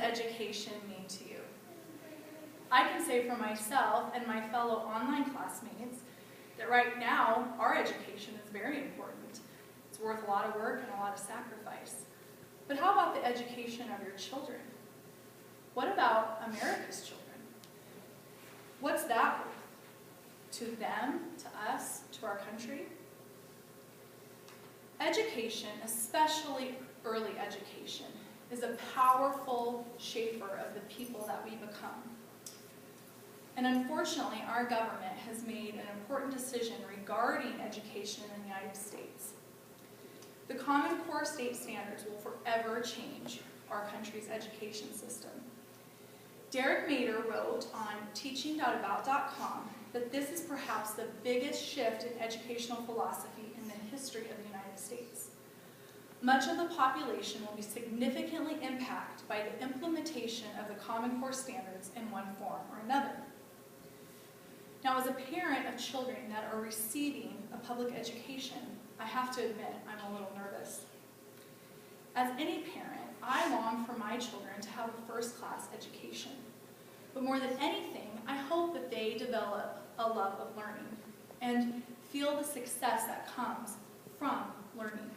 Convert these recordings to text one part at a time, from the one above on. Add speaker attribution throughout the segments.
Speaker 1: education mean to you? I can say for myself and my fellow online classmates that right now our education is very important. It's worth a lot of work and a lot of sacrifice. But how about the education of your children? What about America's children? What's that worth? To them, to us, to our country? Education, especially early education, is a powerful shaper of the people that we become. And unfortunately, our government has made an important decision regarding education in the United States. The Common Core state standards will forever change our country's education system. Derek Mader wrote on teaching.about.com that this is perhaps the biggest shift in educational philosophy in the history of the United States. Much of the population will be significantly impacted by the implementation of the Common Core standards in one form or another. Now, as a parent of children that are receiving a public education, I have to admit I'm a little nervous. As any parent, I long for my children to have a first-class education. But more than anything, I hope that they develop a love of learning and feel the success that comes from learning.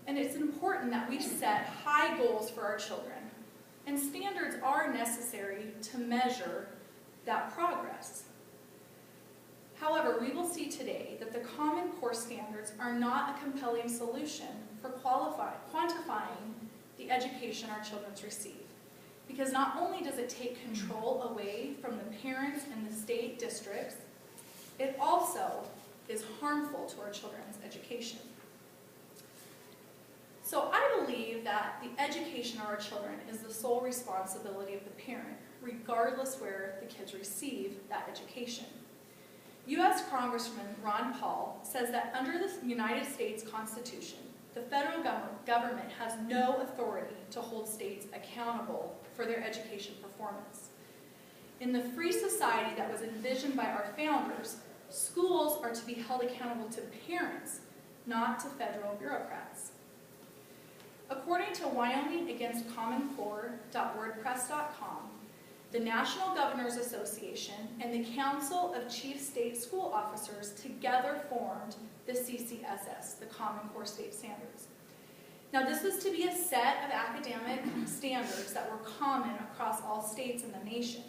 Speaker 1: And it's important that we set high goals for our children, and standards are necessary to measure that progress. However, we will see today that the Common Core standards are not a compelling solution for quantifying the education our children receive. Because not only does it take control away from the parents and the state districts, it also is harmful to our children's education. So I believe that the education of our children is the sole responsibility of the parent, regardless where the kids receive that education. U.S. Congressman Ron Paul says that under the United States Constitution, the federal government has no authority to hold states accountable for their education performance. In the free society that was envisioned by our founders, schools are to be held accountable to parents, not to federal bureaucrats. According to WyomingAgainstCommonCore.wordpress.com, the National Governors Association and the Council of Chief State School Officers together formed the CCSS, the Common Core State Standards. Now, this is to be a set of academic standards that were common across all states in the nation.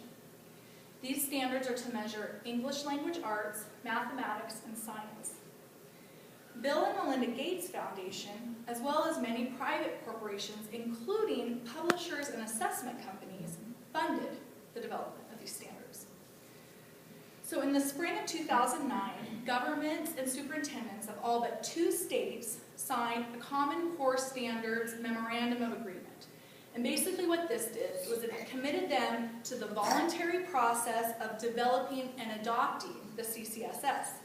Speaker 1: These standards are to measure English language arts, mathematics, and science. Bill and Melinda Gates Foundation, as well as many private corporations, including publishers and assessment companies, funded the development of these standards. So in the spring of 2009, governments and superintendents of all but 2 states signed a Common Core Standards Memorandum of Agreement. And basically what this did was it committed them to the voluntary process of developing and adopting the CCSS.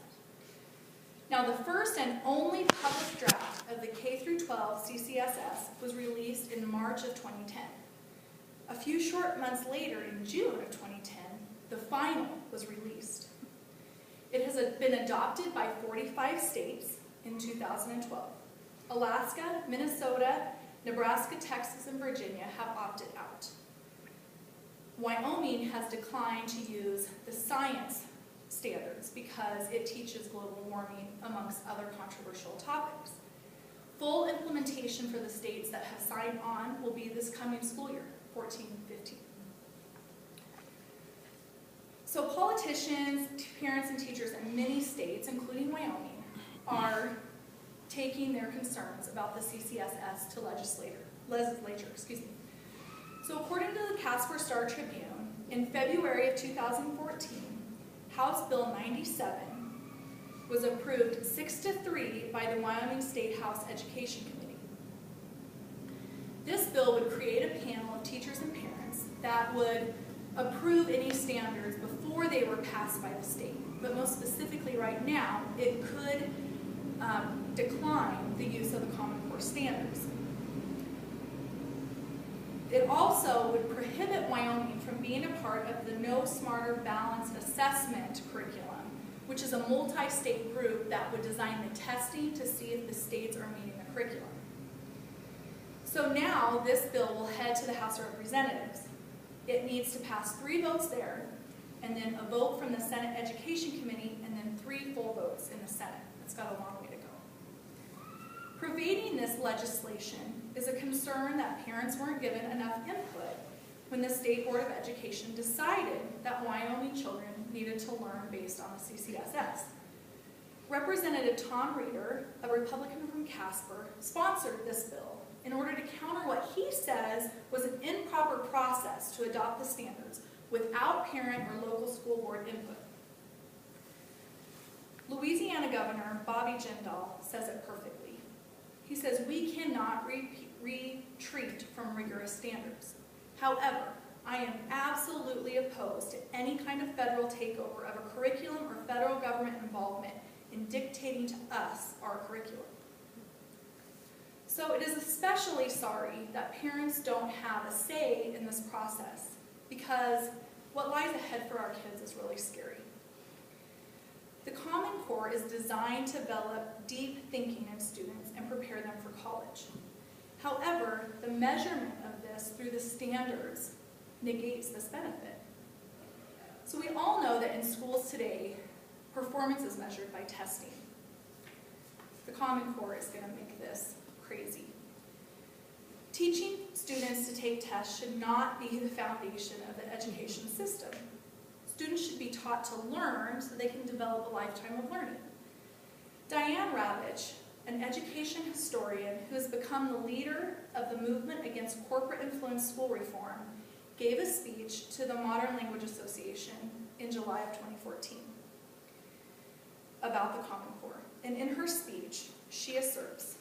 Speaker 1: Now, the first and only public draft of the K-12 CCSS was released in March of 2010. A few short months later, in June of 2010, the final was released. It has been adopted by 45 states in 2012. Alaska, Minnesota, Nebraska, Texas, and Virginia have opted out. Wyoming has declined to use the science standards because it teaches global warming amongst other controversial topics. Full implementation for the states that have signed on will be this coming school year, 14-15. So politicians, parents, and teachers in many states, including Wyoming, are taking their concerns about the CCSS to legislature. So according to the Casper Star Tribune, in February of 2014, House Bill 97 was approved 6-3 by the Wyoming State House Education Committee. This bill would create a panel of teachers and parents that would approve any standards before they were passed by the state. But most specifically right now, it could decline the use of the Common Core standards. It also would prohibit Wyoming from being a part of the No Smarter Balanced Assessment curriculum, which is a multi-state group that would design the testing to see if the states are meeting the curriculum. So So now this bill will head to the House of Representatives. It needs to pass 3 votes there, and then a vote from the Senate Education Committee, and then 3 full votes in the Senate. It's got a long way to go. Pervading this legislation is a concern that parents weren't given enough input when the State Board of Education decided that Wyoming children needed to learn based on the CCSS. Representative Tom Reeder, a Republican from Casper, sponsored this bill in order to counter what he says was an improper process to adopt the standards without parent or local school board input. Louisiana Governor Bobby Jindal says it perfectly. He says we cannot retreat from rigorous standards. However, I am absolutely opposed to any kind of federal takeover of a curriculum or federal government involvement in dictating to us our curriculum. So it is especially sorry that parents don't have a say in this process, because what lies ahead for our kids is really scary. The Common Core is designed to develop deep thinking in students and prepare them for college. However, the measurement of this through the standards negates this benefit. So we all know that in schools today, performance is measured by testing. The Common Core is going to make this crazy. Teaching students to take tests should not be the foundation of the education system. Students should be taught to learn so they can develop a lifetime of learning. Diane Ravitch, an education historian who has become the leader of the movement against corporate-influenced school reform, gave a speech to the Modern Language Association in July of 2014 about the Common Core. And in her speech, she asserts,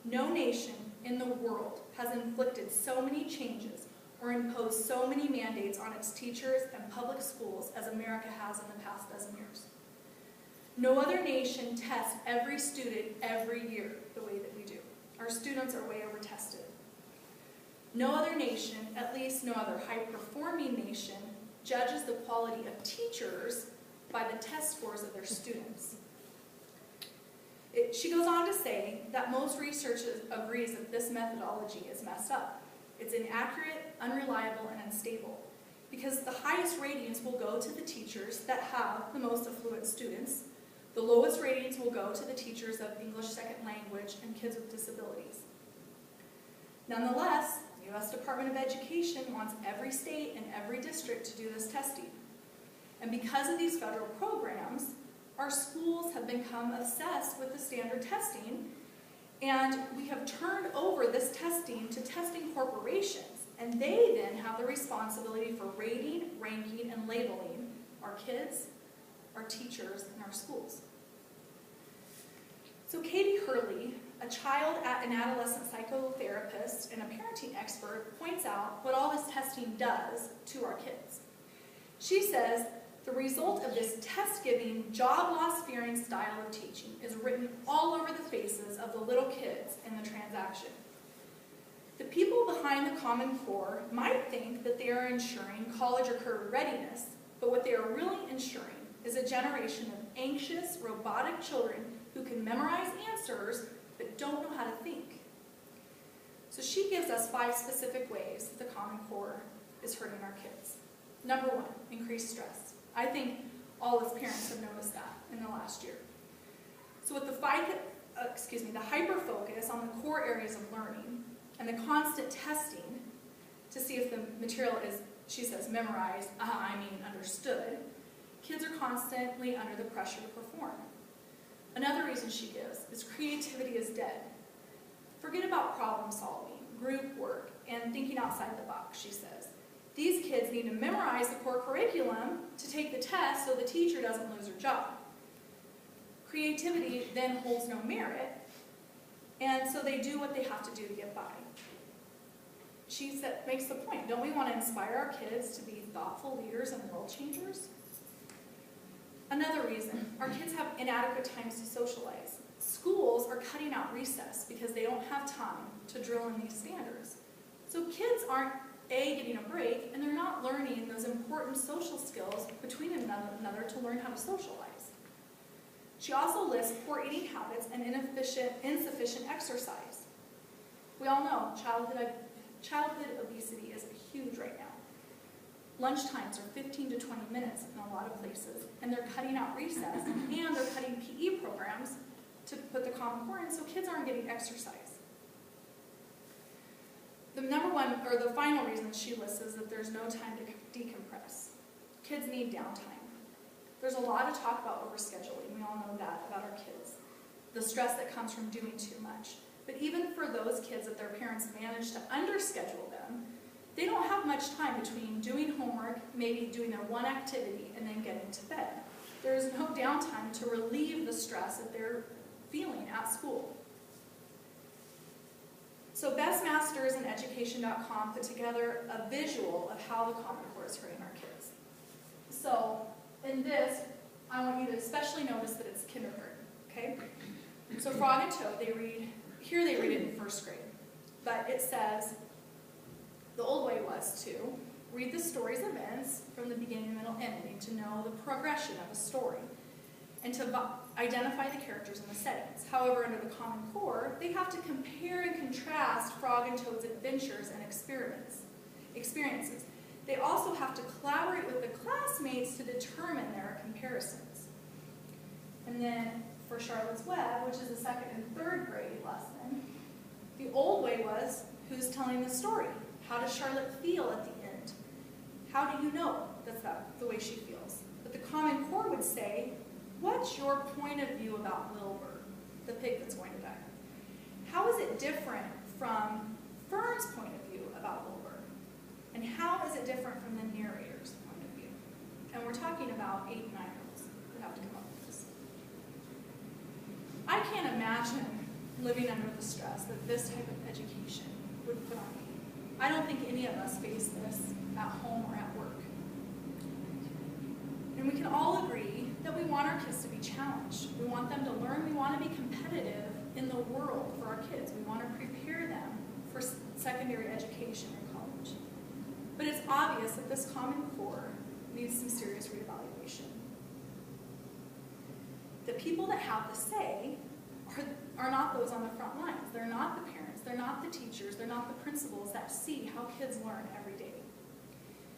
Speaker 1: "No nation in the world has inflicted so many changes or imposed so many mandates on its teachers and public schools as America has in the past dozen years. No other nation tests every student every year the way that we do. Our students are way over-tested. No other nation, at least no other high-performing nation, judges the quality of teachers by the test scores of their students." She goes on to say that most research agrees that this methodology is messed up. It's inaccurate, unreliable, and unstable, because the highest ratings will go to the teachers that have the most affluent students. The lowest ratings will go to the teachers of English second language and kids with disabilities. Nonetheless, the U.S. Department of Education wants every state and every district to do this testing. And because of these federal programs, our schools have become obsessed with the standard testing, and we have turned over this testing to testing corporations, and they then have the responsibility for rating, ranking, and labeling our kids, our teachers, and our schools. So Katie Hurley, a child and adolescent psychotherapist and a parenting expert, points out what all this testing does to our kids. She says, "The result of this test-giving, job-loss-fearing style of teaching is written all over the faces of the little kids in the transaction. The people behind the Common Core might think that they are ensuring college or career readiness, but what they are really ensuring is a generation of anxious, robotic children who can memorize answers but don't know how to think." So she gives us 5 specific ways that the Common Core is hurting our kids. Number 1, increased stress. I think all us parents have noticed that in the last year. So with the hyper-focus on the core areas of learning and the constant testing to see if the material is, she says, memorized, understood, kids are constantly under the pressure to perform. Another reason she gives is creativity is dead. Forget about problem solving, group work, and thinking outside the box, she says. These kids need to memorize the core curriculum to take the test so the teacher doesn't lose her job. Creativity then holds no merit, and so they do what they have to do to get by. She makes the point, don't we want to inspire our kids to be thoughtful leaders and world changers? Another reason, our kids have inadequate times to socialize. Schools are cutting out recess because they don't have time to drill in these standards. So kids aren't getting a break, and they're not learning those important social skills between another to learn how to socialize. She also lists poor eating habits and insufficient exercise. We all know childhood obesity is huge right now. Lunch times are 15 to 20 minutes in a lot of places, and they're cutting out recess, and they're cutting PE programs to put the Common Core in, so kids aren't getting exercise. The number one, or the final reason she lists is that there's no time to decompress. Kids need downtime. There's a lot of talk about overscheduling. We all know that about our kids. The stress that comes from doing too much. But even for those kids that their parents manage to underschedule them, they don't have much time between doing homework, maybe doing their one activity, and then getting to bed. There is no downtime to relieve the stress that they're feeling at school. So bestmasters and education.com put together a visual of how the Common Core is hurting our kids. So in this, I want you to especially notice that it's kindergarten, okay? So Frog and Toad, they read it in first grade. But it says, the old way was to read the story's events from the beginning, middle, ending to know the progression of a story and to identify the characters and the settings. However, under the Common Core, they have to compare and contrast Frog and Toad's adventures and experiences. They also have to collaborate with the classmates to determine their comparisons. And then for Charlotte's Web, which is a second and third grade lesson, the old way was, who's telling the story? How does Charlotte feel at the end? How do you know that's the way she feels? But the Common Core would say, what's your point of view about Wilbur, the pig that's going to die? How is it different from Fern's point of view about Wilbur? And how is it different from the narrator's point of view? And we're talking about 8 and 9-year-olds who have to come up with this. I can't imagine living under the stress that this type of education would put on me. I don't think any of us face this at home or at work. And we can all agree that we want our kids to be challenged. We want them to learn. We want to be competitive in the world for our kids. We want to prepare them for secondary education and college. But it's obvious that this Common Core needs some serious reevaluation. The people that have the say are not those on the front lines. They're not the parents. They're not the teachers. They're not the principals that see how kids learn every day.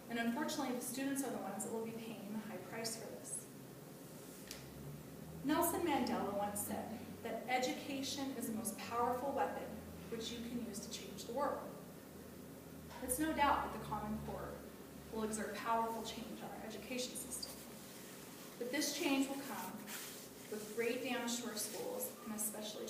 Speaker 1: And unfortunately, the students are the ones that will be paying the high price for this. Nelson Mandela once said that education is the most powerful weapon which you can use to change the world. It's no doubt that the Common Core will exert powerful change on our education system. But this change will come with great damage to our schools and especially